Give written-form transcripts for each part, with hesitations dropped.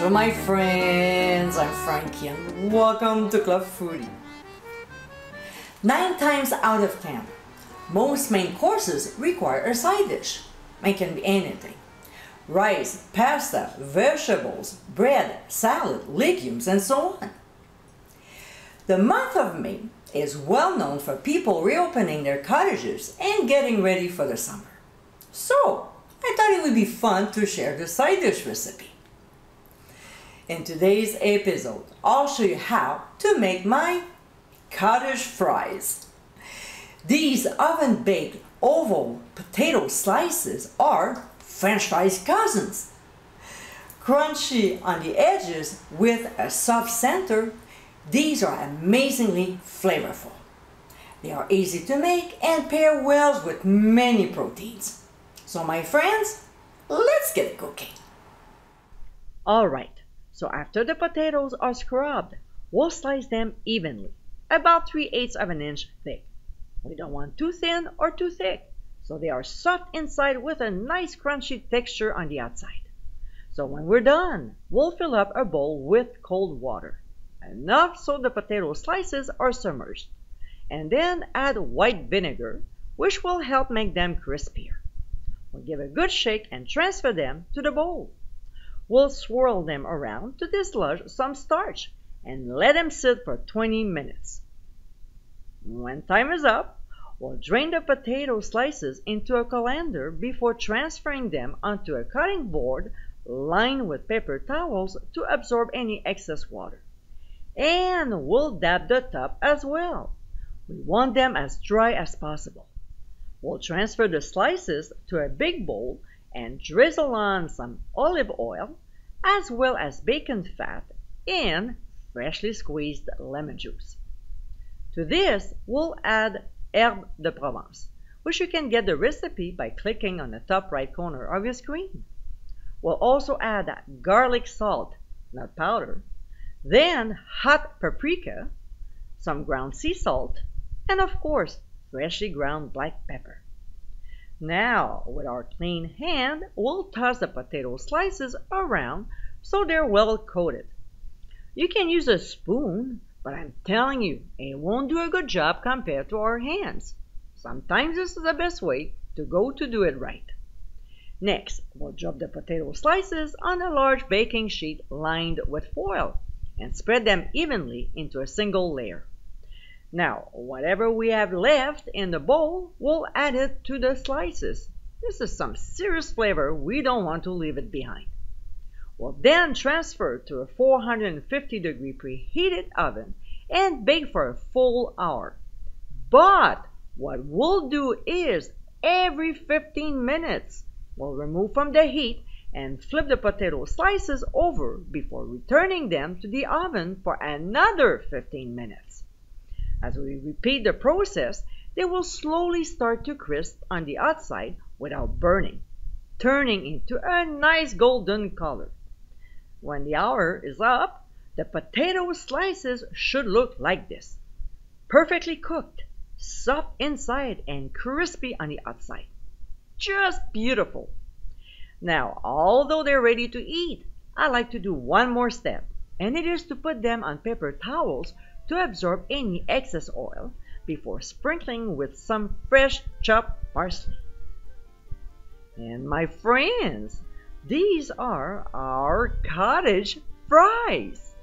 Bonjour my friends, I'm Frankie and welcome to Club Foodie. 9 times out of 10, most main courses require a side dish. It can be anything. Rice, pasta, vegetables, bread, salad, legumes, and so on. The month of May is well known for people reopening their cottages and getting ready for the summer. So, I thought it would be fun to share the side dish recipe. In today's episode, I'll show you how to make my cottage fries. These oven-baked oval potato slices are French fries cousins. Crunchy on the edges with a soft center, these are amazingly flavorful. They are easy to make and pair well with many proteins. So my friends, let's get cooking. Alright. So after the potatoes are scrubbed, we'll slice them evenly, about 3/8 of an inch thick. We don't want too thin or too thick, so they are soft inside with a nice crunchy texture on the outside. So when we're done, we'll fill up a bowl with cold water, enough so the potato slices are submerged, and then add white vinegar, which will help make them crispier. We'll give a good shake and transfer them to the bowl. We'll swirl them around to dislodge some starch and let them sit for 20 minutes. When time is up, we'll drain the potato slices into a colander before transferring them onto a cutting board lined with paper towels to absorb any excess water. And we'll dab the top as well. We want them as dry as possible. We'll transfer the slices to a big bowl and drizzle on some olive oil as well as bacon fat and freshly squeezed lemon juice. To this, we'll add herbe de Provence, which you can get the recipe by clicking on the top right corner of your screen. We'll also add garlic salt, not powder, then hot paprika, some ground sea salt, and of course, freshly ground black pepper. Now, with our clean hand, we'll toss the potato slices around so they're well coated. You can use a spoon, but I'm telling you, it won't do a good job compared to our hands. Sometimes this is the best way to go to do it right. Next, we'll drop the potato slices on a large baking sheet lined with foil and spread them evenly into a single layer. Now, whatever we have left in the bowl, we'll add it to the slices. This is some serious flavor. We don't want to leave it behind. We'll then transfer to a 450-degree preheated oven and bake for a full hour. But what we'll do is every 15 minutes, we'll remove from the heat and flip the potato slices over before returning them to the oven for another 15 minutes. As we repeat the process, they will slowly start to crisp on the outside without burning, turning into a nice golden color. When the hour is up, the potato slices should look like this. Perfectly cooked, soft inside and crispy on the outside. Just beautiful. Now, although they're ready to eat, I like to do one more step, and it is to put them on paper towels to absorb any excess oil before sprinkling with some fresh chopped parsley. And my friends, these are our cottage fries.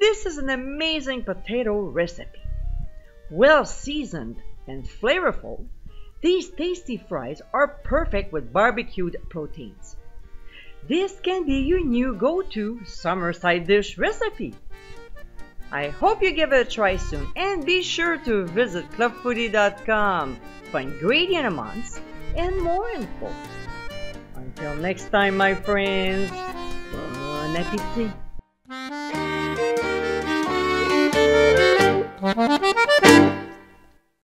This is an amazing potato recipe. Well seasoned and flavorful, these tasty fries are perfect with barbecued proteins. This can be your new go-to summer side dish recipe. I hope you give it a try soon, and be sure to visit clubfoodie.com for ingredient amounts and more info. Until next time, my friends, bon appétit!